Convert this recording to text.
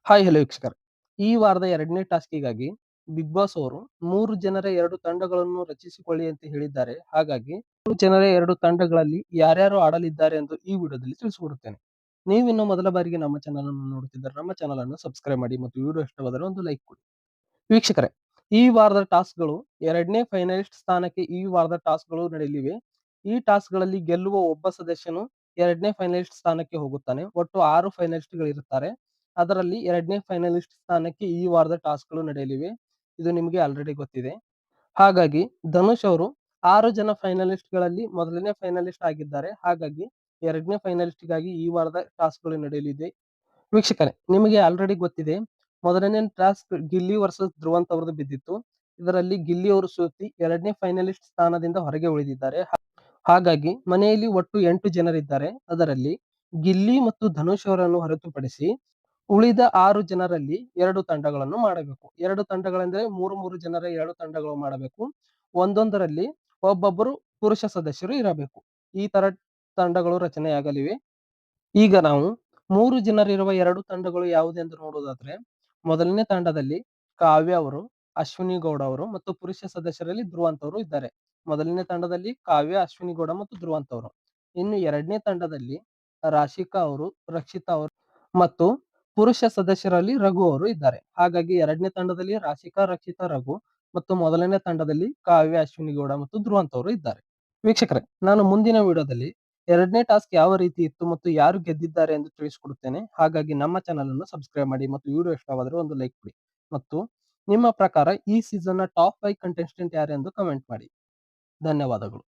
Hi hello ವೀಕ್ಷಕರೇ. ಈ ವಾರದ 2ನೇ ಟಾಸ್ಕಿಗಾಗಿ ಬಿಗ್ ಬಾಸ್ ಅವರು 3 ಜನರ 2 ತಂಡಗಳನ್ನು ರಚಿಸಿಕೊಳ್ಳಿ ಅಂತ ಹೇಳಿದ್ದಾರೆ. ಹಾಗಾಗಿ 3 ಜನರ 2 ತಂಡಗಳಲ್ಲಿ ಯಾರ್ಯಾರು ಆಡಲಿದ್ದಾರೆ ಎಂದು ಈ ವಿಡಿಯೋದಲ್ಲಿ ತಿಳಿಸಿಕೊಡುತ್ತೇನೆ. ನೀವಿನ್ನು ಮೊದಲ ಬಾರಿಗೆ ನಮ್ಮ ಚಾನಲ್ ಅನ್ನು ನೋಡುತ್ತಿದ್ದರೆ ನಮ್ಮ ಚಾನಲ್ ಅನ್ನು ಸಬ್ಸ್ಕ್ರೈಬ್ ಮಾಡಿ ಮತ್ತು ವಿಡಿಯೋ ಇಷ್ಟವಾದರೆ ಒಂದು ಲೈಕ್ ಕೊಡಿ. ವೀಕ್ಷಕರೇ, ಈ ವಾರದ ಟಾಸ್ಕ್ಗಳು 2ನೇ ಫೈನಲಿಸ್ಟ್ ಸ್ಥಾನಕ್ಕೆ ಈ ವಾರದ ಟಾಸ್ಕ್ಗಳು ನಡೆಯಲಿವೆ. ಈ ಟಾಸ್ಕ್ಗಳಲ್ಲಿ ಗೆಲ್ಲುವ ಒಬ್ಬ ಸದಸ್ಯನು 2ನೇ ಫೈನಲಿಸ್ಟ್ ಸ್ಥಾನಕ್ಕೆ ಹೋಗುತ್ತಾನೆ. ಒಟ್ಟು 6 ಫೈನಲಿಸ್ಟ್ಗಳು ಇರುತ್ತಾರೆ. ಅದರಲ್ಲಿ 2ನೇ ಫೈನಲಿಸ್ಟ್ ಸ್ಥಾನಕ್ಕೆ ಈ ವಾರದ ಟಾಸ್ಕ್ಗಳು ನಡೆಯಲಿವೆ. ಇದು ನಿಮಗೆ ಆಲ್ರೆಡಿ ಗೊತ್ತಿದೆ. ಹಾಗಾಗಿ ಧನುಷ್ ಅವರು 6 ಜನ ಫೈನಲಿಸ್ಟ್ಗಳಲ್ಲಿ ಮೊದಲನೇ ಫೈನಲಿಸ್ಟ್ ಆಗಿದ್ದಾರೆ. ಹಾಗಾಗಿ 2ನೇ ಫೈನಲಿಸ್ಟ್‌ಗಾಗಿ ಈ ವಾರದ ಟಾಸ್ಕ್ಗಳು ನಡೆಯಲಿದೆ. ವೀಕ್ಷಕರೇ, ನಿಮಗೆ ಆಲ್ರೆಡಿ ಗೊತ್ತಿದೆ, ಮೊದಲನೇ ಟಾಸ್ಕ್ ಗಿಲ್ಲಿ ವರ್ಸಸ್ ಧ್ರುವಂತ್ ಅವರದ್ದು ಬಿದ್ದಿತ್ತು. ಇದರಲ್ಲಿ ಗಿಲ್ಲಿ ಅವರು ಸೋತಿ 2ನೇ ಫೈನಲಿಸ್ಟ್ ಸ್ಥಾನದಿಂದ ಹೊರಗೆ ಉಳಿದಿದ್ದಾರೆ. ಹಾಗಾಗಿ ಮನೆಯಲ್ಲಿ ಒಟ್ಟು 8 ಜನರಿದ್ದಾರೆ. ಅದರಲ್ಲಿ ಗಿಲ್ಲಿ ಮತ್ತು ಧನುಷ್ ಅವರನ್ನು ಹೊರತುಪಡಿಸಿ ಉಳಿದ 6 ಜನರಲ್ಲಿ 2 ತಂಡಗಳನ್ನು ಮಾಡಬೇಕು. 2 ತಂಡಗಳೆಂದರೆ 3 ಜನರ 2 ತಂಡಗಳು ಮಾಡಬೇಕು. ಒಂದೊಂದರಲ್ಲಿ ಒಬ್ಬೊಬ್ಬರು ಪುರುಷ ಸದಸ್ಯರು ಇರಬೇಕು. ಈ ತರ ತಂಡಗಳು ರಚನೆಯಾಗಲಿವೆ. ಈಗ ನಾವು 3 ಜನರಿರುವ 2 ತಂಡಗಳು ಯಾವುದೆಂದು ನೋಡುವುದಾದ್ರೆ, ಮೊದಲನೇ ತಂಡದಲ್ಲಿ ಕಾವ್ಯ ಅವರು, ಅಶ್ವಿನಿ ಗೌಡ ಅವರು ಮತ್ತು ಪುರುಷ ಸದಸ್ಯರಲ್ಲಿ ಧ್ರುವಂತ್ ಅವರು ಇದ್ದಾರೆ. ಮೊದಲನೇ ತಂಡದಲ್ಲಿ ಕಾವ್ಯ, ಅಶ್ವಿನಿ ಗೌಡ ಮತ್ತು ಧ್ರುವಂತ್ ಅವರು. ಇನ್ನು 2ನೇ ತಂಡದಲ್ಲಿ ರಾಶಿಕಾ ಅವರು, ರಕ್ಷಿತಾ ಅವರು ಮತ್ತು ಪುರುಷ ಸದಸ್ಯರಲ್ಲಿ ರಘು ಅವರು ಇದ್ದಾರೆ. ಹಾಗಾಗಿ 2ನೇ ತಂಡದಲ್ಲಿ ರಾಶಿಕಾ, ರಕ್ಷಿತಾ, ರಘು ಮತ್ತು ಮೊದಲನೇ ತಂಡದಲ್ಲಿ ಕಾವ್ಯ, ಅಶ್ವಿನಿ ಗೌಡ ಮತ್ತು ಧ್ರುವಂತ್ ಅವರು ಇದ್ದಾರೆ. ವೀಕ್ಷಕರೇ, ನಾನು ಮುಂದಿನ ವಿಡಿಯೋದಲ್ಲಿ 2ನೇ ಟಾಸ್ಕ್ ಯಾವ ರೀತಿ ಇತ್ತು ಮತ್ತು ಯಾರು ಗೆದ್ದಿದ್ದಾರೆ ಎಂದು ತಿಳಿಸಿಕೊಡುತ್ತೇನೆ. ಹಾಗಾಗಿ ನಮ್ಮ ಚಾನಲ್ ಅನ್ನು ಸಬ್ಸ್ಕ್ರೈಬ್ ಮಾಡಿ ಮತ್ತು ವಿಡಿಯೋ ಇಷ್ಟವಾದರೆ ಒಂದು ಲೈಕ್ ಕೊಡಿ ಮತ್ತು ನಿಮ್ಮ ಪ್ರಕಾರ ಈ ಸೀಸನ್ನ ಟಾಪ್ 5 ಕಂಟೆಸ್ಟೆಂಟ್ ಯಾರೆಂದು ಕಮೆಂಟ್ ಮಾಡಿ. ಧನ್ಯವಾದಗಳು.